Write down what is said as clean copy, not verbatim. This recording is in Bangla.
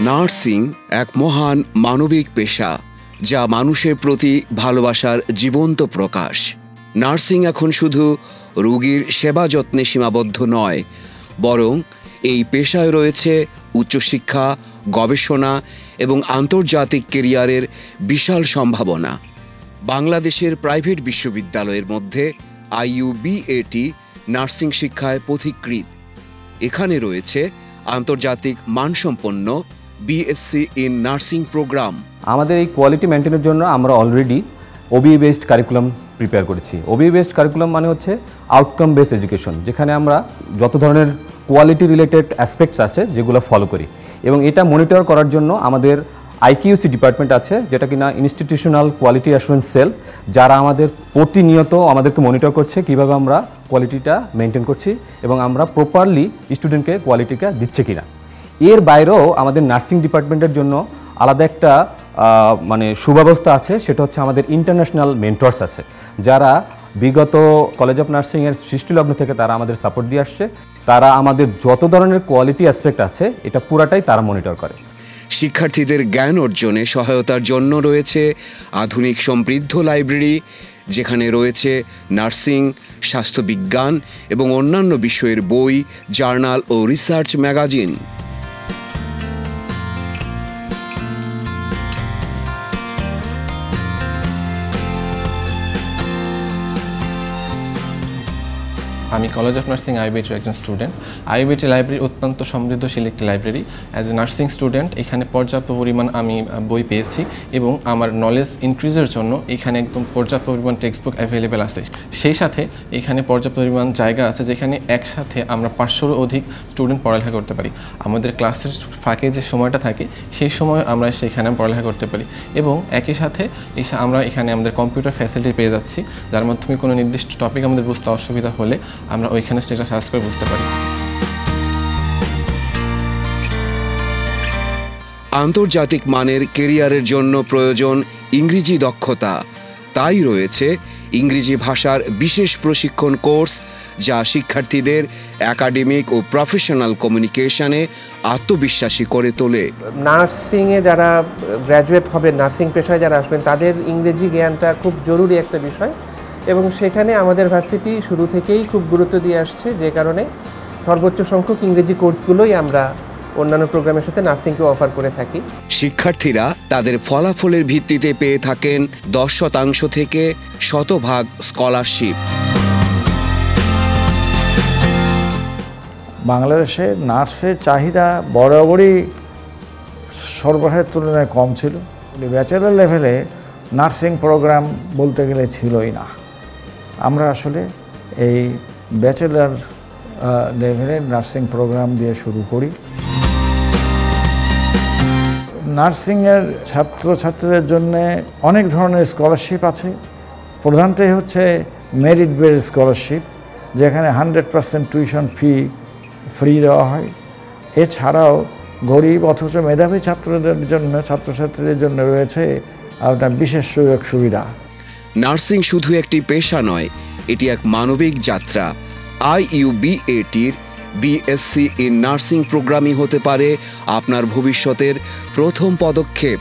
নার্সিং এক মহান মানবিক পেশা, যা মানুষের প্রতি ভালোবাসার জীবন্ত প্রকাশ। নার্সিং এখন শুধু রোগীর সেবা যত্নে সীমাবদ্ধ নয়, বরং এই পেশায় রয়েছে উচ্চশিক্ষা, গবেষণা এবং আন্তর্জাতিক ক্যারিয়ারের বিশাল সম্ভাবনা। বাংলাদেশের প্রাইভেট বিশ্ববিদ্যালয়ের মধ্যে IUBAT নার্সিং শিক্ষায় পথিকৃৎ। এখানে রয়েছে আন্তর্জাতিক মানসম্পন্ন BSc ইন নার্সিং প্রোগ্রাম। আমাদের এই কোয়ালিটি মেনটেনের জন্য আমরা already OBE based curriculum prepare করেছি। OBE বেসড কারিকুলাম মানে হচ্ছে আউটকাম বেসড এডুকেশন, যেখানে আমরা যত ধরনের কোয়ালিটি রিলেটেড অ্যাসপেক্টস আছে যেগুলো ফলো করি, এবং এটা মনিটর করার জন্য আমাদের IQC ডিপার্টমেন্ট আছে, যেটা কিনা ইনস্টিটিউশনাল কোয়ালিটি অ্যাসুরেন্স সেল, যারা আমাদের প্রতিনিয়ত আমাদেরকে মনিটর করছে কীভাবে আমরা কোয়ালিটিটা মেনটেন করছি এবং আমরা প্রপারলি স্টুডেন্টকে কোয়ালিটিটা দিচ্ছে কিনা। এর বাইরেও আমাদের নার্সিং ডিপার্টমেন্টের জন্য আলাদা একটা সুব্যবস্থা আছে, সেটা হচ্ছে আমাদের ইন্টারন্যাশনাল মেন্টরস আছে, যারা বিগত কলেজ অফ নার্সিংয়ের সৃষ্টিলগ্ন থেকে তারা আমাদের সাপোর্ট দিয়ে আসছে। তারা আমাদের যত ধরনের কোয়ালিটি অ্যাসপেক্ট আছে এটা পুরাটাই তারা মনিটর করে। শিক্ষার্থীদের জ্ঞান অর্জনে সহায়তার জন্য রয়েছে আধুনিক সমৃদ্ধ লাইব্রেরি, যেখানে রয়েছে নার্সিং, স্বাস্থ্যবিজ্ঞান এবং অন্যান্য বিষয়ের বই, জার্নাল ও রিসার্চ ম্যাগাজিন। আমি কলেজ অফ নার্সিং IUBAT-এর একজন স্টুডেন্ট। IUBAT লাইব্রেরি অত্যন্ত সমৃদ্ধশীল একটি library. As a nursing student এখানে পর্যাপ্ত পরিমাণ আমি বই পেয়েছি এবং আমার নলেজ ইনক্রিজের জন্য এখানে একদম পর্যাপ্ত পরিমাণ টেক্সট বুক অ্যাভেলেবেল আছে। সেই সাথে এখানে পর্যাপ্ত পরিমাণ জায়গা আছে যেখানে একসাথে আমরা 500-এরও অধিক স্টুডেন্ট পড়ালেখা করতে পারি। আমাদের ক্লাসের ফাঁকে যে সময়টা থাকে সেই সময় আমরা সেখানে পড়ালেখা করতে পারি, এবং একই সাথে আমরা এখানে আমাদের কম্পিউটার ফ্যাসিলিটি পেয়ে যাচ্ছি, যার মাধ্যমে কোনো নির্দিষ্ট টপিক আমাদের বুঝতে অসুবিধা হলে আমরা ওইখানে সেটা সার্চ করে বুঝতে পারি। আন্তর্জাতিক মানের ক্যারিয়ারের জন্য প্রয়োজন ইংরেজি দক্ষতা। তাই রয়েছে ইংরেজি ভাষার বিশেষ প্রশিক্ষণ কোর্স, যা শিক্ষার্থীদের একাডেমিক ও প্রফেশনাল কমিউনিকেশনে আত্মবিশ্বাসী করে তোলে। নার্সিংয়ে যারা গ্র্যাজুয়েট হবেন, নার্সিং পেশায় যারা আসবেন, তাদের ইংরেজি জ্ঞানটা খুব জরুরি একটা বিষয়, এবং সেখানে আমাদের ভার্সিটি শুরু থেকেই খুব গুরুত্ব দিয়ে আসছে, যে কারণে সর্বোচ্চ সংখ্যক ইংরেজি কোর্সগুলোই আমরা অন্যান্য প্রোগ্রামের সাথে নার্সিংকে অফার করে থাকি। শিক্ষার্থীরা তাদের ফলাফলের ভিত্তিতে পেয়ে থাকেন 10% থেকে 100% স্কলারশিপ। বাংলাদেশে নার্সের চাহিদা বরাবরই সরবরাহের তুলনায় কম ছিল। ব্যাচেলার লেভেলে নার্সিং প্রোগ্রাম বলতে গেলে ছিলই না। আমরা আসলে এই ব্যাচেলার লেভেলে নার্সিং প্রোগ্রাম দিয়ে শুরু করি। নার্সিংয়ের ছাত্রছাত্রীদের জন্য অনেক ধরনের স্কলারশিপ আছে। প্রধানতই হচ্ছে মেরিট বেস স্কলারশিপ, যেখানে 100% টিউশন ফি ফ্রি দেওয়া হয়। এছাড়াও গরিব অথচ মেধাবী ছাত্রছাত্রীদের জন্য রয়েছে আপনার বিশেষ সুযোগ সুবিধা। নার্সিং শুধু একটি পেশা নয়, এটি এক মানবিক যাত্রা। IUBAT-র BSc ইন নার্সিং প্রোগ্রামই হতে পারে আপনার ভবিষ্যতের প্রথম পদক্ষেপ।